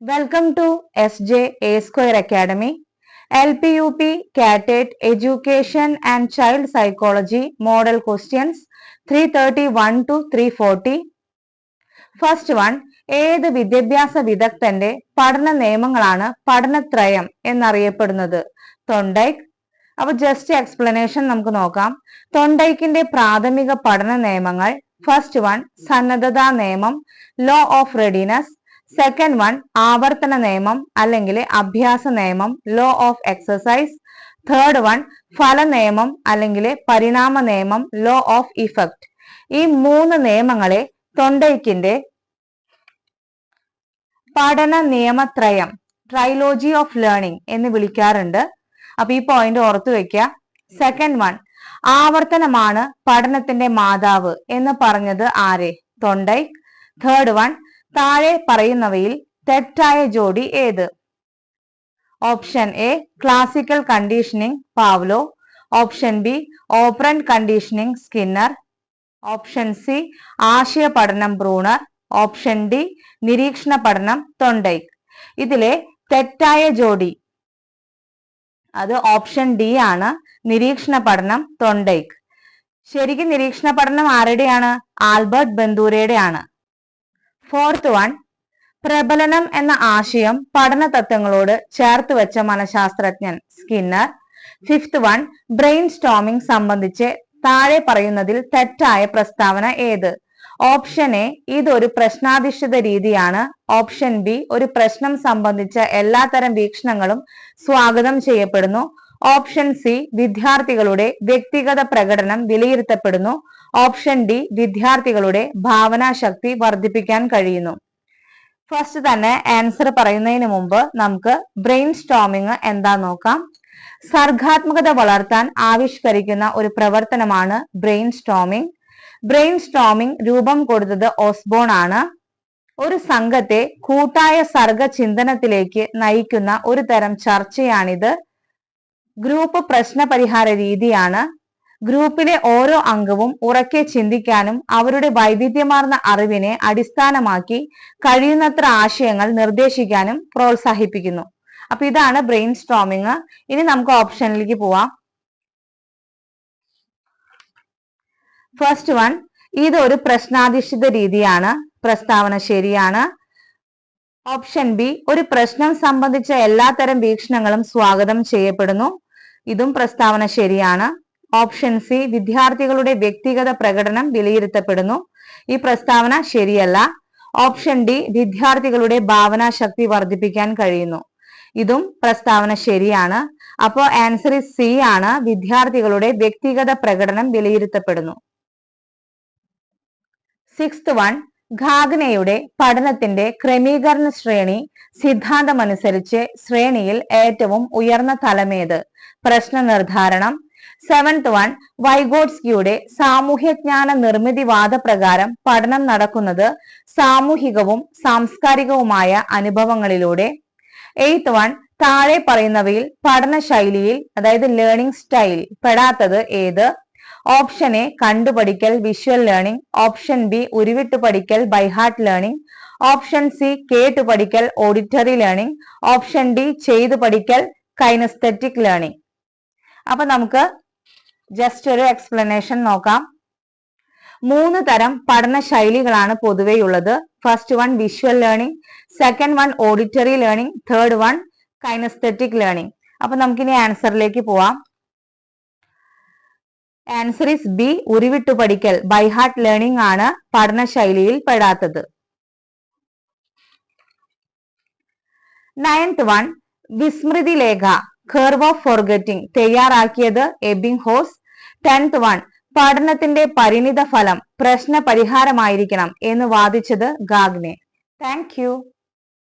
Welcome to SJ A Square Academy, LPUP, CATET, Education and Child Psychology Model Questions 331 to 340. First one, ഏത് വിദ്യാഭ്യാസ വിദഗ്ധന്റെ പഠന നിയമങ്ങളാണ് പഠനത്രയം എന്നറിയപ്പെടുന്നത്? തൊണ്ടൈക്ക്. അപ്പൊ ജസ്റ്റ് എക്സ്പ്ലനേഷൻ നമുക്ക് നോക്കാം. തൊണ്ടൈക്കിന്റെ പ്രാഥമിക പഠന നിയമങ്ങൾ: ഫസ്റ്റ് വൺ സന്നദ്ധതാ നിയമം, law of readiness. Second one ആവർത്തന നിയമം അല്ലെങ്കിൽ അഭ്യാസ നിയമം, law of exercise. Third one ഫല നിയമം അല്ലെങ്കിൽ പരിണാമ നിയമം, ലോ ഓഫ് ഇഫക്റ്റ്. ഈ മൂന്ന് നിയമങ്ങളെ തൊണ്ടൈക്കിന്റെ പഠന നിയമത്രയം, ട്രൈലോജി ഓഫ് ലേണിംഗ് എന്ന് വിളിക്കാറുണ്ട്. അപ്പൊ ഈ പോയിന്റ് ഓർത്തു വെക്കുക. സെക്കൻഡ് വൺ ആവർത്തനമാണ് പഠനത്തിന്റെ മാതാവ് എന്ന് പറഞ്ഞത് ആരെ? തൊണ്ടൈക്ക്. തേർഡ് വൺ താഴെ പറയുന്നവയിൽ തെറ്റായ ജോഡി ഏത്? Option A classical conditioning പാവ്ലോ, option B operant conditioning Skinner, option C ആശയ പഠനം ബ്രൂണർ, ഓപ്ഷൻ ഡി നിരീക്ഷണ പഠനം തൊണ്ടൈക്ക്. ഇതിലെ തെറ്റായ ജോഡി അത് ഓപ്ഷൻ ഡി ആണ്, നിരീക്ഷണ പഠനം തൊണ്ടൈക്ക്. ശരിക്കും നിരീക്ഷണ പഠനം ആരുടെയാണ്? ആൽബർട്ട് ബന്ദൂരയുടെ ആണ്. ഫോർത്ത് വൺ പ്രബലനം എന്ന ആശയം പഠന തത്വങ്ങളോട് ചേർത്ത് വെച്ച മനഃശാസ്ത്രജ്ഞൻ Skinner. Fifth one brainstorming സംബന്ധിച്ച് താഴെ പറയുന്നതിൽ തെറ്റായ പ്രസ്താവന ഏത്? ഓപ്ഷൻ എ ഇതൊരു പ്രശ്നാധിഷ്ഠിത രീതിയാണ്, ഓപ്ഷൻ ബി ഒരു പ്രശ്നം സംബന്ധിച്ച എല്ലാത്തരം വീക്ഷണങ്ങളും സ്വാഗതം ചെയ്യപ്പെടുന്നു, ഓപ്ഷൻ സി വിദ്യാർത്ഥികളുടെ വ്യക്തിഗത പ്രകടനം വിലയിരുത്തപ്പെടുന്നു, ഓപ്ഷൻ ഡി വിദ്യാർത്ഥികളുടെ ഭാവനാശക്തി വർദ്ധിപ്പിക്കാൻ കഴിയുന്നു. ഫസ്റ്റ് തന്നെ ആൻസർ പറയുന്നതിന് മുമ്പ് നമുക്ക് ബ്രെയിൻ സ്റ്റോമിംഗ് എന്താ നോക്കാം. സർഗാത്മകത വളർത്താൻ ആവിഷ്കരിക്കുന്ന ഒരു പ്രവർത്തനമാണ് ബ്രെയിൻ സ്റ്റോമിംഗ്. ബ്രെയിൻ സ്റ്റോമിംഗ് രൂപം കൊടുത്തത് ഓസ്ബോൺ ആണ്. ഒരു സംഘത്തെ കൂട്ടായ സർഗ ചിന്തനത്തിലേക്ക് നയിക്കുന്ന ഒരു തരം ചർച്ചയാണിത്. ഗ്രൂപ്പ് പ്രശ്ന പരിഹാര രീതിയാണ്. ഗ്രൂപ്പിലെ ഓരോ അംഗവും ഉറക്കെ ചിന്തിക്കാനും അവരുടെ വൈവിധ്യമാർന്ന അറിവിനെ അടിസ്ഥാനമാക്കി കഴിയുന്നത്ര ആശയങ്ങൾ നിർദ്ദേശിക്കാനും പ്രോത്സാഹിപ്പിക്കുന്നു. അപ്പൊ ഇതാണ് ബ്രെയിൻ സ്റ്റോമിംഗ്. ഇനി നമുക്ക് ഓപ്ഷനിലേക്ക് പോവാം. ഫസ്റ്റ് വൺ ഇതൊരു പ്രശ്നാധിഷ്ഠിത രീതിയാണ്, പ്രസ്താവന ശരിയാണ്. ഓപ്ഷൻ ബി ഒരു പ്രശ്നം സംബന്ധിച്ച എല്ലാത്തരം വീക്ഷണങ്ങളും സ്വാഗതം ചെയ്യപ്പെടുന്നു, ഇതും പ്രസ്താവന ശരിയാണ്. ഓപ്ഷൻ സി വിദ്യാർത്ഥികളുടെ വ്യക്തിഗത പ്രകടനം വിലയിരുത്തപ്പെടുന്നു, ഈ പ്രസ്താവന ശരിയല്ല. ഓപ്ഷൻ ഡി വിദ്യാർത്ഥികളുടെ ഭാവനാശക്തി വർദ്ധിപ്പിക്കാൻ കഴിയുന്നു, ഇതും പ്രസ്താവന ശരിയാണ്. അപ്പോൾ ആൻസർ സി ആണ്, വിദ്യാർത്ഥികളുടെ വ്യക്തിഗത പ്രകടനം വിലയിരുത്തപ്പെടുന്നു. സിക്സ്ത് വൺ ഖാഗ്നെയുടെ പഠനത്തിന്റെ ക്രമീകരണ ശ്രേണി സിദ്ധാന്തമനുസരിച്ച് ശ്രേണിയിൽ ഏറ്റവും ഉയർന്ന തലമേത്? പ്രശ്ന നിർദ്ധാരണം. സെവൻത് വൺ വൈഗോട്സ്കിയുടെ സാമൂഹ്യജ്ഞാന നിർമ്മിതിവാദ പ്രകാരം പഠനം നടക്കുന്നത് സാമൂഹികവും സാംസ്കാരികവുമായ അനുഭവങ്ങളിലൂടെ. എയ്ത്ത് വൺ താഴെ പറയുന്നവയിൽ പഠന ശൈലിയിൽ അതായത് ലേണിംഗ് സ്റ്റൈൽ പെടാത്തത് ഏത്? ഓപ്ഷൻ എ കണ്ടുപഠിക്കൽ വിഷ്വൽ ലേണിംഗ്, ഓപ്ഷൻ ബി ഉരുവിട്ടു പഠിക്കൽ by heart learning, option C കേട്ടു പഠിക്കൽ ഓഡിറ്ററി ലേണിംഗ്, ഓപ്ഷൻ ഡി ചെയ്തു പഠിക്കൽ കൈനസ്തെറ്റിക് ലേണിംഗ്. അപ്പൊ നമുക്ക് ജസ്റ്റ് ഒരു എക്സ്പ്ലനേഷൻ നോക്കാം. മൂന്ന് തരം പഠന ശൈലികളാണ് പൊതുവെയുള്ളത്. First one visual learning, second one auditory learning, third one kinesthetic learning. അപ്പൊ നമുക്കിനി ആൻസറിലേക്ക് പോവാം. ആൻസർ ഈസ് ബി ഉരുവിട്ടു പഠിക്കൽ ബൈ ഹാർട്ട് ലേണിംഗ് ആണ് പഠന ശൈലിയിൽ പെടാത്തത്. നയൻത് വൺ വിസ്മൃതി ലേഖ കർവ് ഓഫ് ഫോർഗെറ്റിംഗ് തയ്യാറാക്കിയത് എബിംഗ്ഹോസ്. 10th വൺ പഠനത്തിന്റെ പരിണിത ഫലം പ്രശ്ന പരിഹാരമായിരിക്കണം എന്ന് വാദിച്ചത് ഗാഗ്നെ. Thank you.